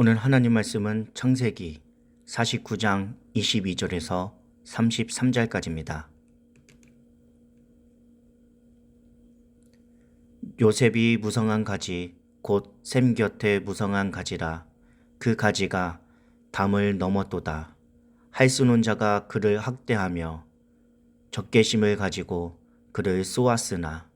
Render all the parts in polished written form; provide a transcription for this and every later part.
오늘 하나님 말씀은 창세기 49장 22절에서 33절까지입니다. 요셉이 무성한 가지 곧 셈 곁에 무성한 가지라. 그 가지가 담을 넘었도다. 할수는 자가 그를 학대하며 적개심을 가지고 그를 쏘았으나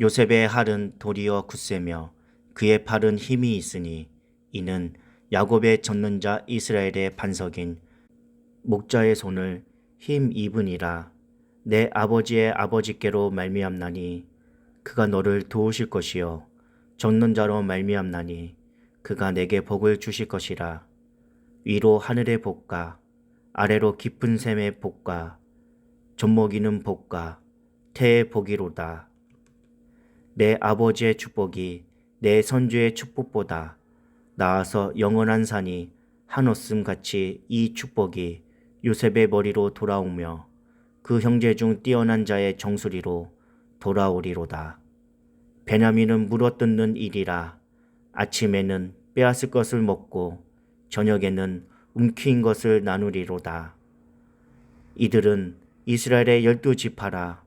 요셉의 할은 도리어 굳세며 그의 팔은 힘이 있으니 이는 야곱의 젖는 자 이스라엘의 반석인 목자의 손을 힘입으니라. 내 아버지의 아버지께로 말미암나니 그가 너를 도우실 것이요 젖는 자로 말미암나니 그가 내게 복을 주실 것이라. 위로 하늘의 복과 아래로 깊은 샘의 복과 젖먹이는 복과 태의 복이로다. 내 아버지의 축복이 내 선주의 축복보다 나아서 영원한 산이 한옷음같이 이 축복이 요셉의 머리로 돌아오며 그 형제 중 뛰어난 자의 정수리로 돌아오리로다. 베냐민은 물어뜯는 일이라. 아침에는 빼앗을 것을 먹고 저녁에는 움킨 것을 나누리로다. 이들은 이스라엘의 12지파라.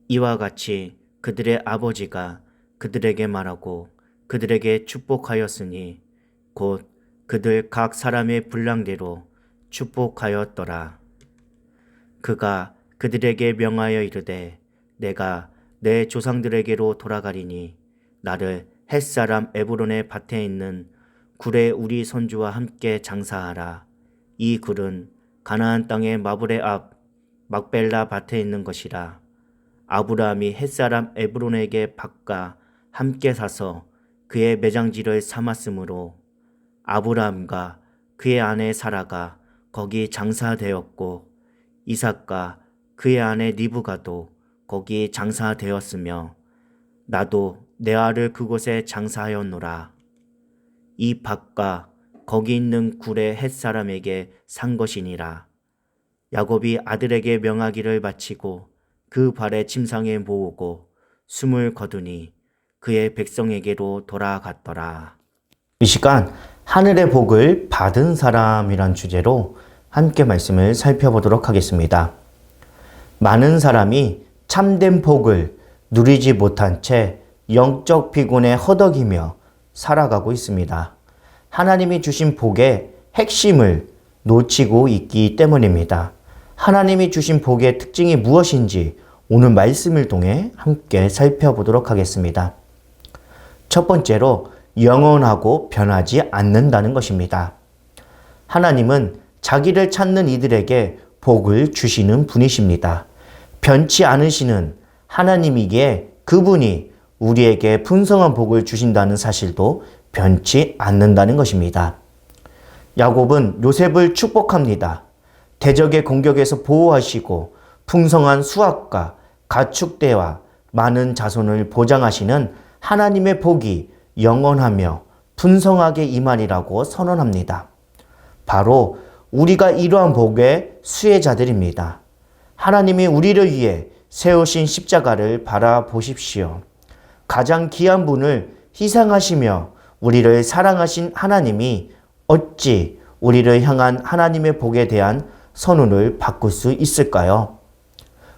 이와 같이 그들의 아버지가 그들에게 말하고 그들에게 축복하였으니 곧 그들 각 사람의 분량대로 축복하였더라. 그가 그들에게 명하여 이르되 내가 내 조상들에게로 돌아가리니 나를 햇사람 에브론의 밭에 있는 굴에 우리 선주와 함께 장사하라. 이 굴은 가나안 땅의 마브레 앞 막벨라 밭에 있는 것이라. 아브라함이 햇사람 에브론에게 밭과 함께 사서 그의 매장지를 삼았으므로 아브라함과 그의 아내 사라가 거기 장사되었고 이삭과 그의 아내 리브가도 거기 장사되었으며 나도 내 알을 그곳에 장사하였노라. 이 밭과 거기 있는 굴의 햇사람에게 산 것이니라. 야곱이 아들에게 명하기를 마치고 그 발에 침상에 모으고 숨을 거두니 그의 백성에게로 돌아갔더라. 이 시간 하늘의 복을 받은 사람이란 주제로 함께 말씀을 살펴보도록 하겠습니다. 많은 사람이 참된 복을 누리지 못한 채 영적 피곤에 허덕이며 살아가고 있습니다. 하나님이 주신 복의 핵심을 놓치고 있기 때문입니다. 하나님이 주신 복의 특징이 무엇인지 오늘 말씀을 통해 함께 살펴보도록 하겠습니다. 첫 번째로 영원하고 변하지 않는다는 것입니다. 하나님은 자기를 찾는 이들에게 복을 주시는 분이십니다. 변치 않으시는 하나님이기에 그분이 우리에게 풍성한 복을 주신다는 사실도 변치 않는다는 것입니다. 야곱은 요셉을 축복합니다. 대적의 공격에서 보호하시고 풍성한 수확과 가축대와 많은 자손을 보장하시는 하나님의 복이 영원하며 풍성하게 임하리라고 선언합니다. 바로 우리가 이러한 복의 수혜자들입니다. 하나님이 우리를 위해 세우신 십자가를 바라보십시오. 가장 귀한 분을 희생하시며 우리를 사랑하신 하나님이 어찌 우리를 향한 하나님의 복에 대한 선언을 바꿀 수 있을까요?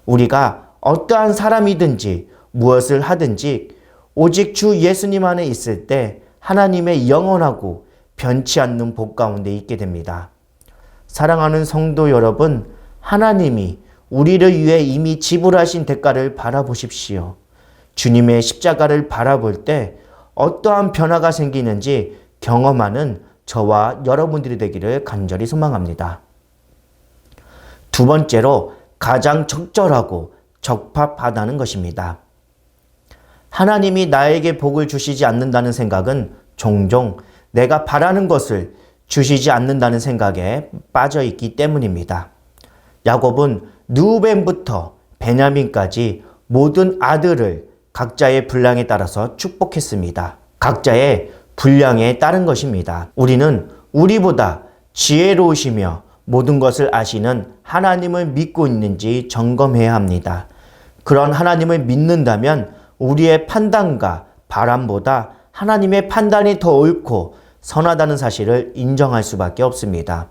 우리가 어떠한 사람이든지 무엇을 하든지 오직 주 예수님 안에 있을 때 하나님의 영원하고 변치 않는 복 가운데 있게 됩니다. 사랑하는 성도 여러분, 하나님이 우리를 위해 이미 지불하신 대가를 바라보십시오. 주님의 십자가를 바라볼 때 어떠한 변화가 생기는지 경험하는 저와 여러분들이 되기를 간절히 소망합니다. 두 번째로 가장 적절하고 적합하다는 것입니다. 하나님이 나에게 복을 주시지 않는다는 생각은 종종 내가 바라는 것을 주시지 않는다는 생각에 빠져 있기 때문입니다. 야곱은 르우벤부터 베냐민까지 모든 아들을 각자의 분량에 따라서 축복했습니다. 각자의 분량에 따른 것입니다. 우리는 우리보다 지혜로우시며 모든 것을 아시는 하나님을 믿고 있는지 점검해야 합니다. 그런 하나님을 믿는다면 우리의 판단과 바람보다 하나님의 판단이 더 옳고 선하다는 사실을 인정할 수밖에 없습니다.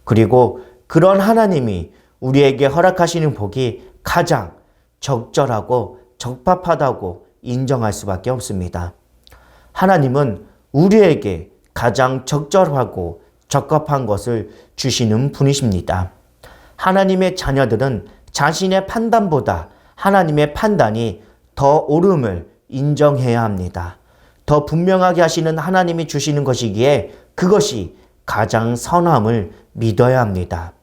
그리고 그런 하나님이 우리에게 허락하시는 복이 가장 적절하고 적합하다고 인정할 수밖에 없습니다. 하나님은 우리에게 가장 적절하고 적합한 것을 주시는 분이십니다. 하나님의 자녀들은 자신의 판단보다 하나님의 판단이 더 옳음을 인정해야 합니다. 더 분명하게 하시는 하나님이 주시는 것이기에 그것이 가장 선함을 믿어야 합니다.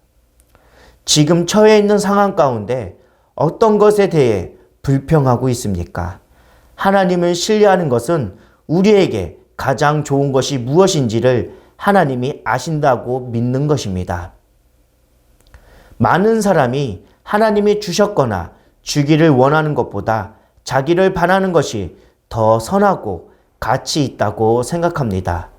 지금 처해 있는 상황 가운데 어떤 것에 대해 불평하고 있습니까? 하나님을 신뢰하는 것은 우리에게 가장 좋은 것이 무엇인지를 하나님이 아신다고 믿는 것입니다. 많은 사람이 하나님이 주셨거나 주기를 원하는 것보다 자기를 바라는 것이 더 선하고 가치 있다고 생각합니다.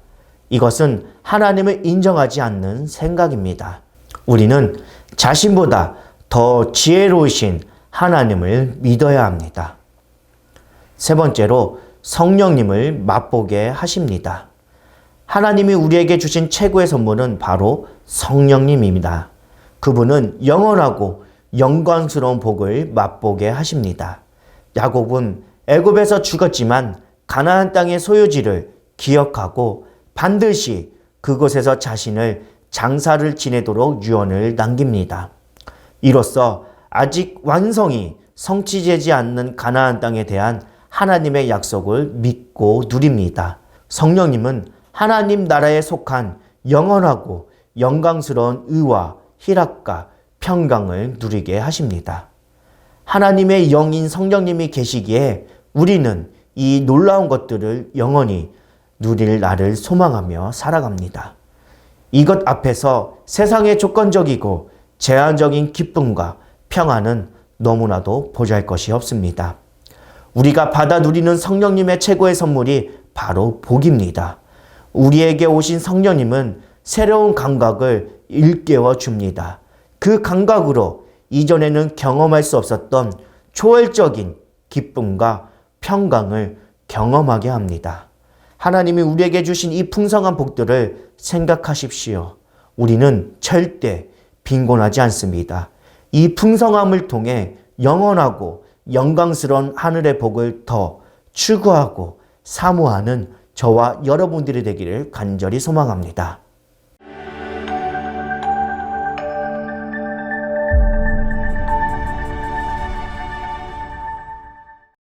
이것은 하나님을 인정하지 않는 생각입니다. 우리는 자신보다 더 지혜로우신 하나님을 믿어야 합니다. 세 번째로 성령님을 맛보게 하십니다. 하나님이 우리에게 주신 최고의 선물은 바로 성령님입니다. 그분은 영원하고 영광스러운 복을 맛보게 하십니다. 야곱은 애굽에서 죽었지만 가나안 땅의 소유지를 기억하고 반드시 그곳에서 자신을 장사를 지내도록 유언을 남깁니다. 이로써 아직 완성이 성취되지 않는 가나안 땅에 대한 하나님의 약속을 믿고 누립니다. 성령님은 하나님 나라에 속한 영원하고 영광스러운 의와 희락과 평강을 누리게 하십니다. 하나님의 영인 성령님이 계시기에 우리는 이 놀라운 것들을 영원히 누릴 날을 소망하며 살아갑니다. 이것 앞에서 세상의 조건적이고 제한적인 기쁨과 평안은 너무나도 보잘것이 없습니다. 우리가 받아 누리는 성령님의 최고의 선물이 바로 복입니다. 우리에게 오신 성령님은 새로운 감각을 일깨워 줍니다. 그 감각으로 이전에는 경험할 수 없었던 초월적인 기쁨과 평강을 경험하게 합니다. 하나님이 우리에게 주신 이 풍성한 복들을 생각하십시오. 우리는 절대 빈곤하지 않습니다. 이 풍성함을 통해 영원하고 영광스러운 하늘의 복을 더 추구하고 사모하는 저와 여러분들이 되기를 간절히 소망합니다.